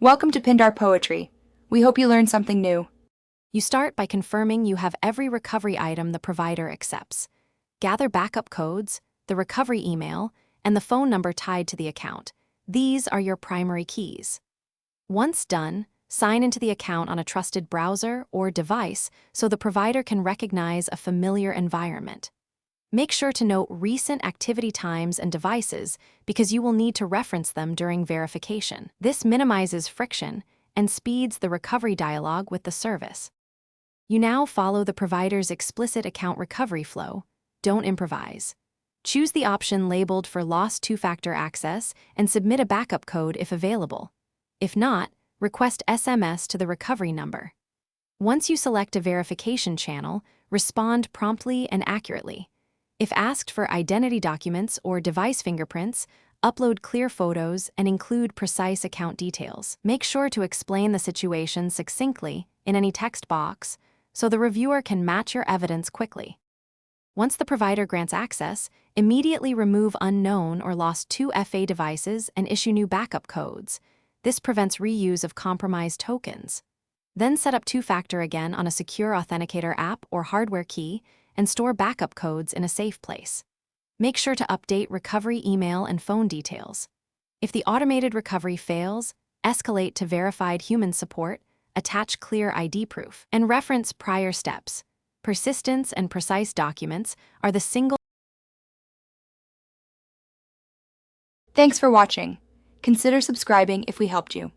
Welcome to Pindar Poetry. We hope you learned something new. You start by confirming you have every recovery item the provider accepts. Gather backup codes, the recovery email, and the phone number tied to the account. These are your primary keys. Once done, sign into the account on a trusted browser or device so the provider can recognize a familiar environment. Make sure to note recent activity times and devices because you will need to reference them during verification. This minimizes friction and speeds the recovery dialogue with the service. You now follow the provider's explicit account recovery flow. Don't improvise. Choose the option labeled for lost two-factor access and submit a backup code if available. If not, request SMS to the recovery number. Once you select a verification channel, respond promptly and accurately. If asked for identity documents or device fingerprints, upload clear photos and include precise account details. Make sure to explain the situation succinctly in any text box so the reviewer can match your evidence quickly. Once the provider grants access, immediately remove unknown or lost 2FA devices and issue new backup codes. This prevents reuse of compromised tokens. Then set up two-factor again on a secure authenticator app or hardware key and store backup codes in a safe place. Make sure to update recovery email and phone details. If the automated recovery fails, escalate to verified human support, attach clear ID proof, and reference prior steps. Persistence and precise documents are the single. Thanks for watching. Consider subscribing if we helped you.